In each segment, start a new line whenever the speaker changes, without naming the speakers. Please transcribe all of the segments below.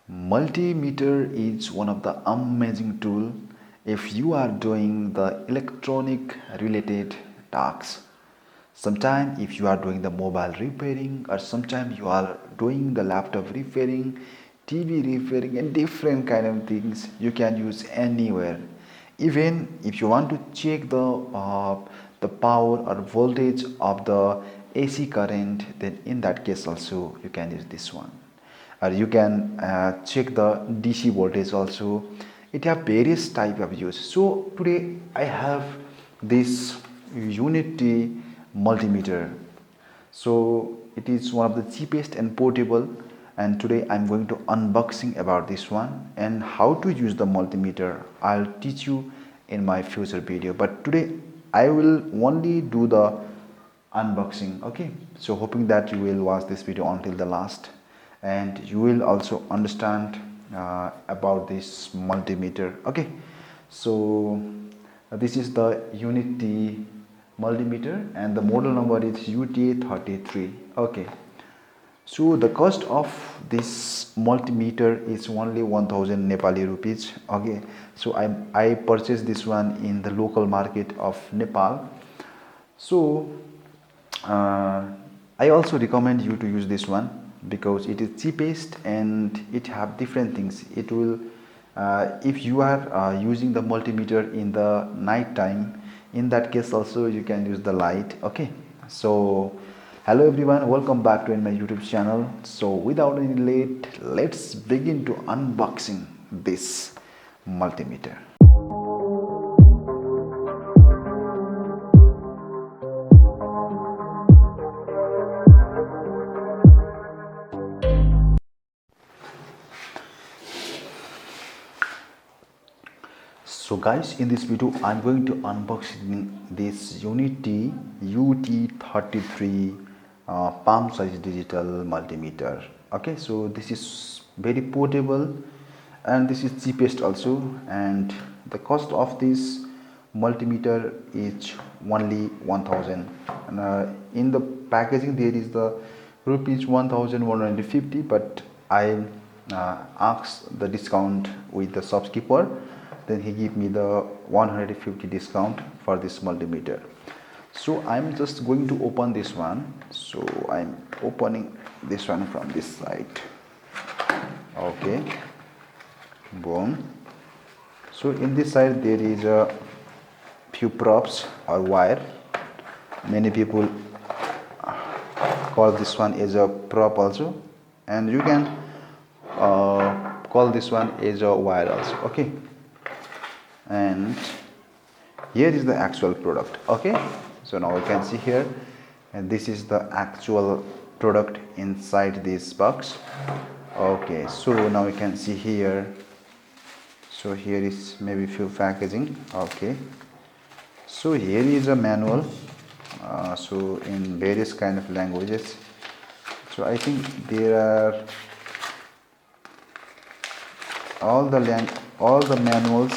Multimeter is one of the amazing tool if you are doing the electronic related tasks. Sometimes if you are doing the mobile repairing or sometimes you are doing the laptop repairing, TV repairing and different kind of things you can use anywhere. Even if you want to check the power or voltage of the AC current, then in that case also you can use this one, or you can check the DC voltage also. It have various type of use. So today I have this Unity multimeter. So it is one of the cheapest and portable, and today I'm going to unboxing about this one and how to use the multimeter. I'll teach you in my future video, but today I will only do the unboxing. Okay, so hoping that you will watch this video until the last and you will also understand about this multimeter. Okay, so this is the Unity multimeter and the model number is UT33. Okay, so the cost of this multimeter is only 1000 Nepali rupees. Okay, so I purchased this one in the local market of Nepal. So I also recommend you to use this one because it is cheapest and it have different things. It will if you are using the multimeter in the night time, in that case also you can use the light. Okay, so hello everyone, welcome back to my YouTube channel. So without any late, let's begin to unboxing this multimeter. So guys, in this video I'm going to unboxing this Unity UT33 palm size digital multimeter. Okay, so this is very portable and this is cheapest also, and the cost of this multimeter is only 1000, and in the packaging there is the rupees 1150, but I asked the discount with the shopkeeper, then he gave me the 150 discount for this multimeter. So I'm just going to open this one. So I'm opening this one from this side. Okay, boom. So in this side there is a few props or wire. Many people call this one as a prop also, and you can call this one as a wire also. Okay, and here is the actual product. Okay, so now you can see here, and this is the actual product inside this box. Okay, so now you can see here. So here is maybe few packaging. Okay, so here is a manual, so in various kind of languages. So I think there are all the manuals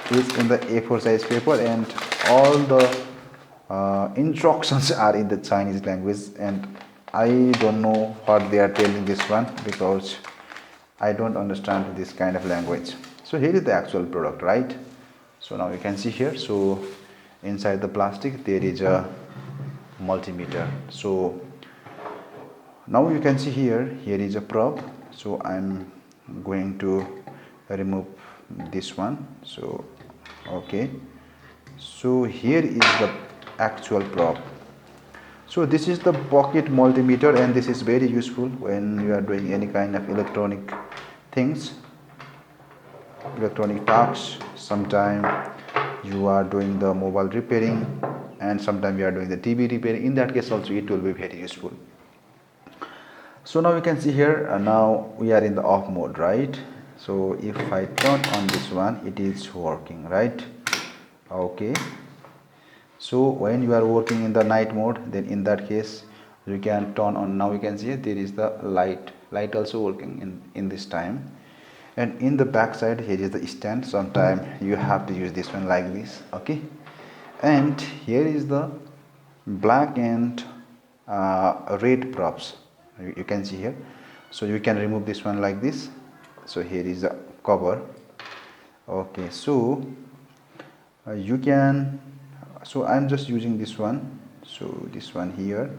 is in the A4 size paper, and all the instructions are in the Chinese language, and I don't know what they are telling this one because I don't understand this kind of language. So here is the actual product, right? So now you can see here. So inside the plastic there is a multimeter. So now you can see here is a probe. So I'm going to remove this one. So okay, so here is the actual probe. So this is the pocket multimeter, and this is very useful when you are doing any kind of electronic things, electronic tasks. Sometimes you are doing the mobile repairing and sometimes you are doing the TV repairing. In that case also it will be very useful. So now you can see here, now we are in the off mode, right? So if I turn on this one, it is working, right? Okay, so when you are working in the night mode, then in that case you can turn on. Now you can see there is the light also working in this time. And in the back side here is the stand. Sometimes you have to use this one like this. Okay, and here is the black and red props. You can see here. So you can remove this one like this. So here is the cover. Okay, so you can, so I'm just using this one. So this one here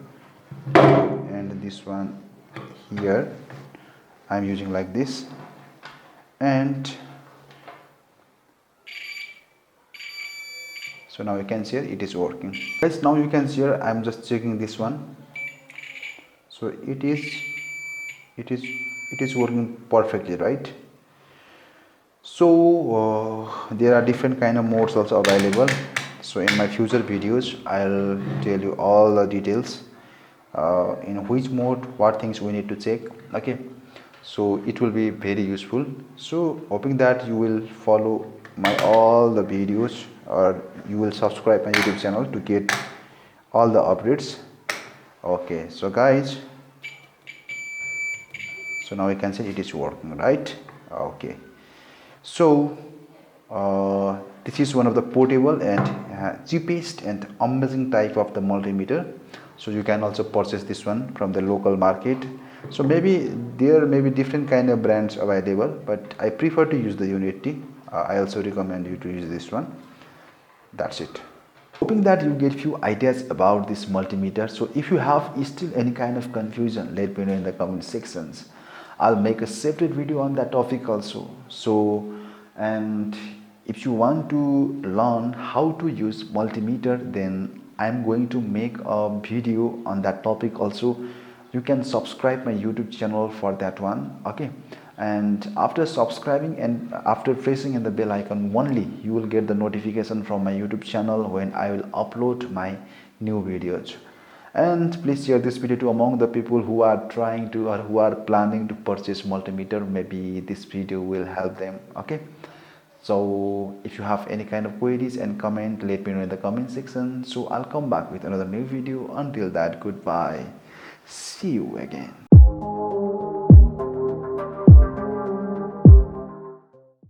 and this one here I'm using like this. And so now you can see it is working. Guys, now you can see here I'm just checking this one. So it is working perfectly, right? So there are different kind of modes also available. So in my future videos I'll tell you all the details in which mode what things we need to check. Okay, so it will be very useful. So hoping that you will follow my all the videos, or you will subscribe my YouTube channel to get all the updates. Okay, so guys, so now you can see it is working, right? Okay, so this is one of the portable and cheapest and amazing type of the multimeter. So you can also purchase this one from the local market. So maybe there may be different kind of brands available, but I prefer to use the Unity. I also recommend you to use this one. That's it. Hoping that you get few ideas about this multimeter. So if you have still any kind of confusion, let me know in the comment sections. I'll make a separate video on that topic also. So, and if you want to learn how to use multimeter, then I'm going to make a video on that topic also. You can subscribe my YouTube channel for that one. Okay, and after subscribing and after pressing in the bell icon only, you will get the notification from my YouTube channel when I will upload my new videos. And please share this video to among the people who are trying to or who are planning to purchase multimeter. Maybe this video will help them. Okay, so if you have any kind of queries and comment, let me know in the comment section. So I'll come back with another new video. Until that, goodbye, see you again.